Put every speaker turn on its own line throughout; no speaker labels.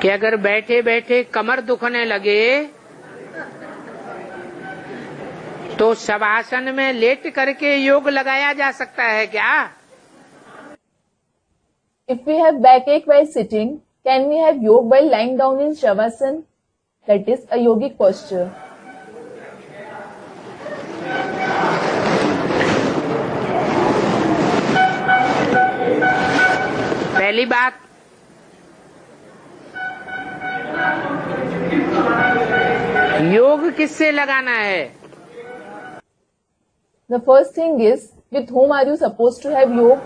कि अगर बैठे बैठे कमर दुखने लगे तो शवासन में लेट करके योग लगाया जा सकता है क्या?
If we have backache while sitting, can we have yoga while lying down in Shavasana? That is a yogic posture.
पहली बात, योग किससे लगाना है?
The first thing is, with whom are you supposed to have yoga?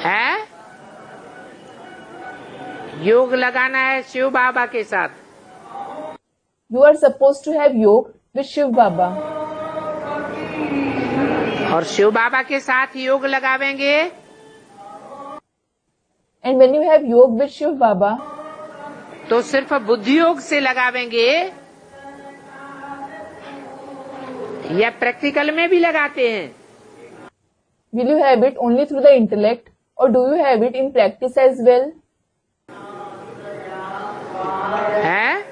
है योग लगाना है शिव बाबा के साथ।
You are supposed to have yoga with Shiv Baba.
और शिव बाबा के साथ योग लगावेंगे
And when you have yoga with Shiv Baba,
तो सिर्फ बुद्धि योग से लगावेंगे या प्रैक्टिकल में भी लगाते हैं?
will you have it only through the intellect or do you have it in practice as well?
है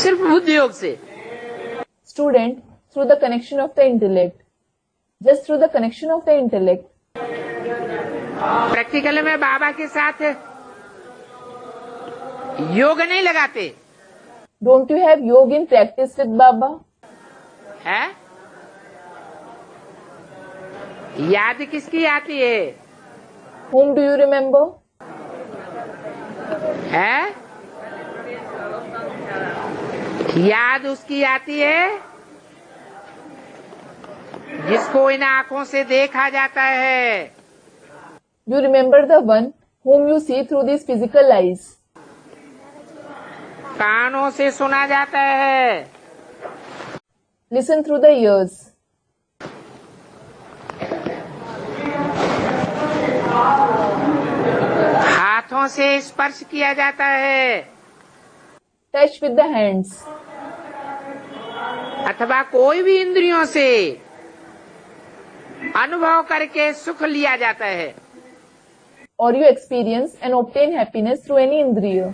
सिर्फ बुद्धि योग से।
Student, through the connection of the intellect. Just through the connection of the intellect.
Practical में बाबा के साथ योग नहीं लगाते।
Don't you have yoga in practice with Baba?
है याद किसकी आती है?
Whom do you remember?
है याद उसकी आती है जिसको इन आंखों से देखा जाता है।
You remember the one whom you see through these physical eyes.
कानों से सुना जाता है।
Listen through the ears.
हाथों से स्पर्श किया जाता है
Touch with the hands.
अथवा कोई भी इंद्रियों से अनुभव करके सुख लिया जाता है।
Or you experience and obtain happiness through any indriya.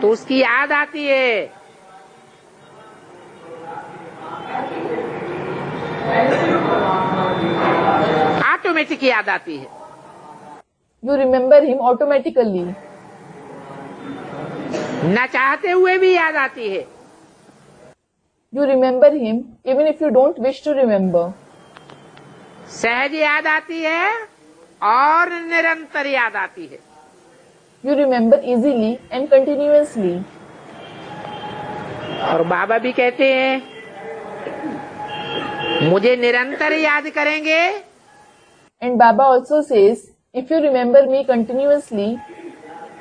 तो उसकी याद आती है। ऑटोमेटिक याद आती है।
You remember him automatically.
न चाहते हुए भी याद आती है।
You remember him even if you don't wish to remember.
सहज याद आती है और निरंतर याद आती है।
You remember easily and continuously.
और बाबा भी कहते हैं मुझे निरंतर याद करेंगे
And Baba also says, if you remember me continuously,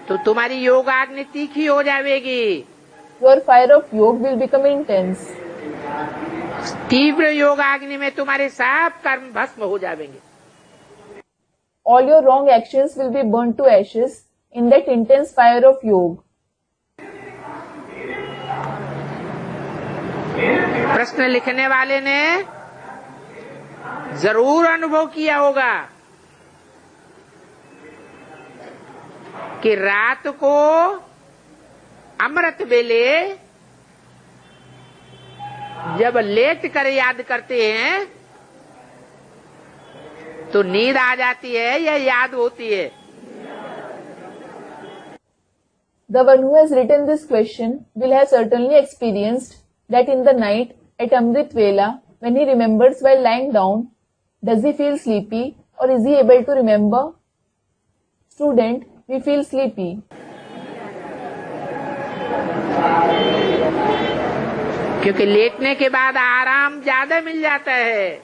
तो तुम्हारी योगाग्नि तीखी हो जाएगी।
your fire of yoga will become intense.
तीव्र योगाग्नि में तुम्हारे सब कर्म भस्म हो जाएंगे।
All your wrong actions will be burnt to ashes in that intense fire of yoga.
प्रश्न लिखने वाले ने जरूर अनुभव किया होगा कि रात को अमृत वेले जब लेट कर याद करते हैं तो नींद आ जाती है या याद होती है?
The one who has written this question will have certainly experienced that in the night at Amrit Vela, when he remembers while lying down, does he feel sleepy or is he able to remember? Student, we feel sleepy.
क्योंकि लेटने के बाद आराम ज्यादा मिल जाता है।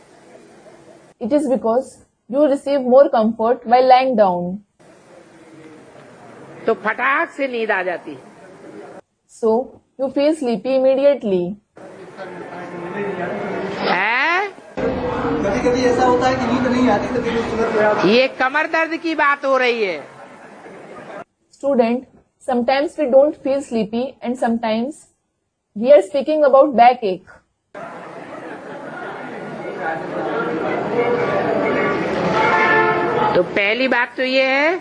It is because you receive more comfort while lying down.
तो फटाक से नींद आ जाती है।
So, you feel sleepy immediately.
है
कभी कभी ऐसा होता है कि नींद नहीं आती तो फिर उस वक्त
ये कमर दर्द की बात हो रही है।
Student, sometimes we don't feel sleepy and sometimes we are speaking about backache.
तो पहली बात तो ये है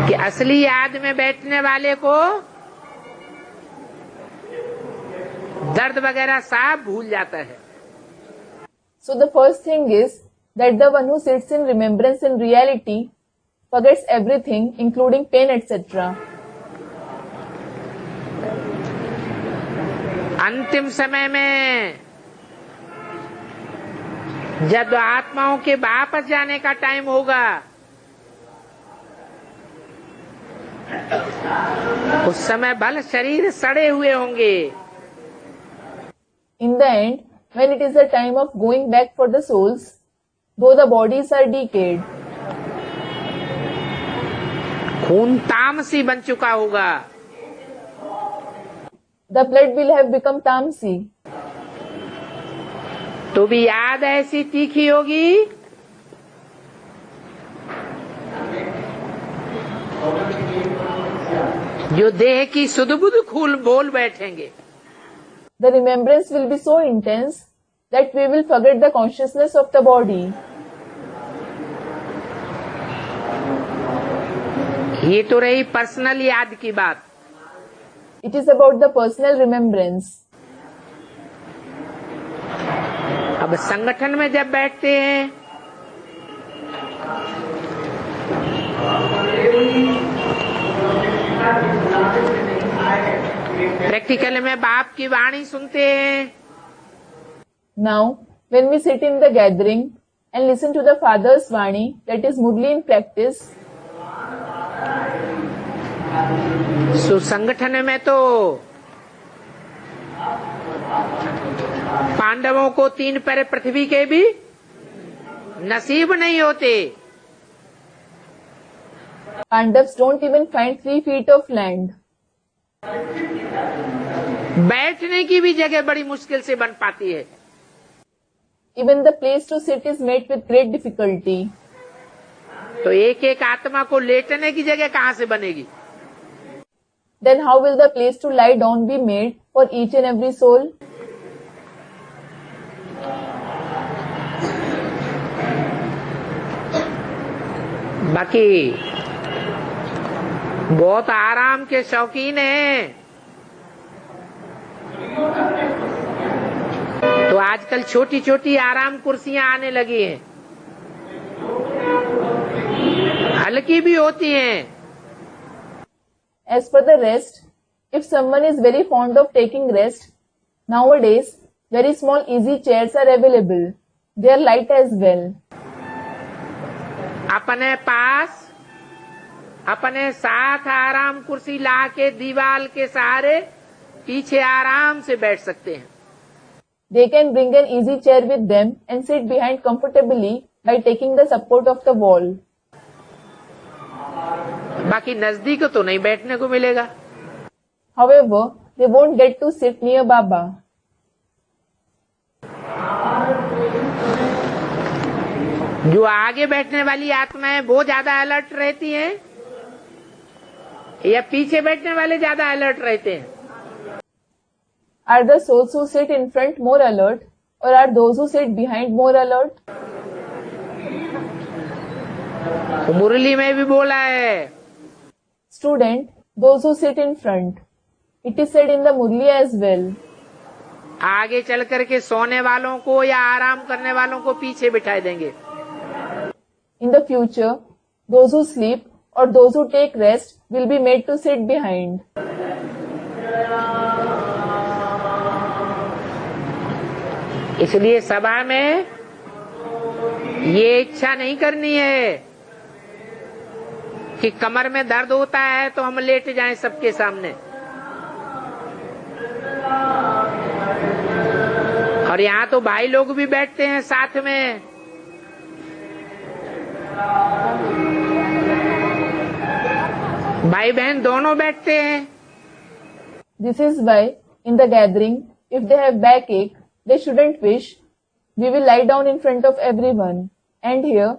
कि असली याद में बैठने वाले को दर्द वगैरह सब भूल जाता है.
So the first thing is that the one who sits in remembrance in reality forgets everything, including pain, etc.
अंतिम समय में जब आत्माओं के वापस जाने का टाइम होगा, उस समय भले शरीर सड़े हुए होंगे.
In the end, when it is the time of going back for the souls, though the bodies are decayed,
खून तामसी बन चुका होगा.
the blood will have become tamsi.
तो भी याद ऐसी तीखी होगी जो देह की सुध-बुध खूल बोल बैठेंगे.
The remembrance will be so intense that we will forget the consciousness of the body.
ये तो रही पर्सनल याद की बात.
It is about the personal remembrance.
अब संगठन में जब बैठते हैं प्रैक्टिकल में बाप की वाणी सुनते हैं.
Now, when we sit in the gathering and listen to the Father's Vani, that is Murli in practice,
सो संगठन में तो पांडवों को 3 पैर पृथ्वी के भी नसीब नहीं होते.
Pandavas don't even find 3 feet of land.
बैठने की भी जगह बड़ी मुश्किल से बन पाती है.
Even the place to sit is met with great difficulty.
तो एक एक आत्मा को लेटने की जगह कहाँ से बनेगी?
Then how will the place to lie down be made for each and every soul?
बाकी बहुत आराम के शौकीन हैं तो आजकल छोटी छोटी आराम कुर्सियां आने लगी हैं, हल्की भी होती हैं.
As for the rest, if someone is very fond of taking rest, nowadays very small easy chairs are available. They are light as well.
अपने पास अपने साथ आराम कुर्सी ला के दीवार के सहारे पीछे आराम से बैठ सकते हैं.
They can bring an easy chair with them and sit behind comfortably by taking the support of the wall.
बाकी नजदीक तो नहीं बैठने को मिलेगा.
However, they won't get to sit near Baba.
जो आगे बैठने वाली आत्माएं वो ज्यादा अलर्ट रहती हैं या पीछे बैठने वाले ज्यादा अलर्ट रहते हैं?
Are the souls who sit in front more alert, or are those who sit behind more alert?
तो मुरली में भी बोला है,
Student, those who sit in front. It is said in the Murli as well.
आगे चल करके सोने वालों को या आराम करने वालों को पीछे बिठाई देंगे.
In the future, those who sleep or those who take rest will be made to sit behind.
इसलिए सभा में ये इच्छा नहीं करनी है कि कमर में दर्द होता है तो हम लेट जाएं सबके सामने. और यहाँ तो भाई लोग भी बैठते हैं साथ में. भाई बहन दोनों बैठते हैं.
This is why, in the gathering, if they have backache, they shouldn't wish. We will lie down in front of everyone. And here,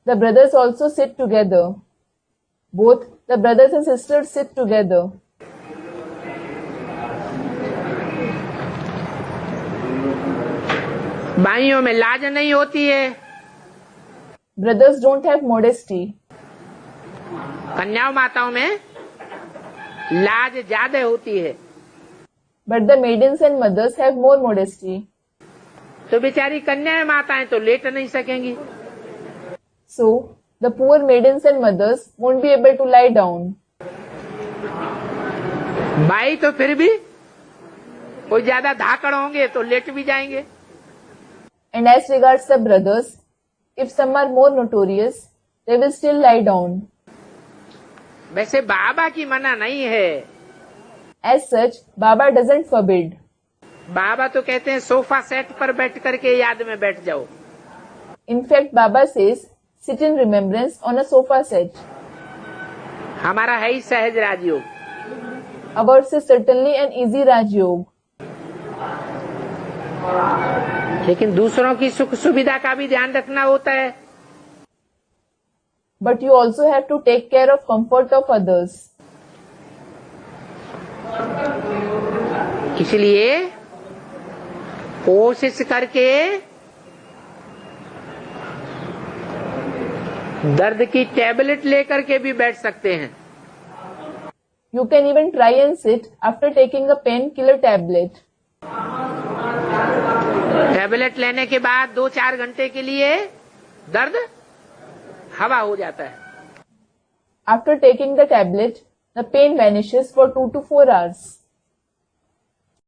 the brothers also sit together. Both the brothers and sisters sit together.
भाइयों में लाज नहीं होती है.
Brothers don't have modesty,
कन्याओं माताओं में लाज ज्यादा होती है,
but the maidens and mothers have more modesty.
तो बेचारी कन्याएं माताएं तो लेट नहीं सकेंगी,
So, the poor maidens and mothers won't be able to lie down.
भाई तो फिर भी कोई ज्यादा धाकड़ होंगे तो लेट भी जाएंगे।
And as regards the brothers, if some are more notorious, they will still lie down.
वैसे बाबा की मना नहीं है,
As such, Baba doesn't forbid.
बाबा तो कहते हैं सोफा सेट पर बैठ करके याद में बैठ जाओ।
In fact, Baba says, sit in remembrance on a sofa set.
हमारा है ही सहज राजयोग,
Ours is certainly an easy Raj Yoga.
लेकिन दूसरों की सुख सुविधा का भी ध्यान रखना होता है।
But you also have to take care of comfort of others.
इसलिए कोशिश करके दर्द की टैबलेट लेकर के भी बैठ सकते हैं।
You can even try and sit after taking a painkiller tablet.
Tablet लेने के बाद 2-4 घंटे के लिए दर्द हवा हो जाता है।
After taking the tablet, the pain vanishes for 2 to 4 hours.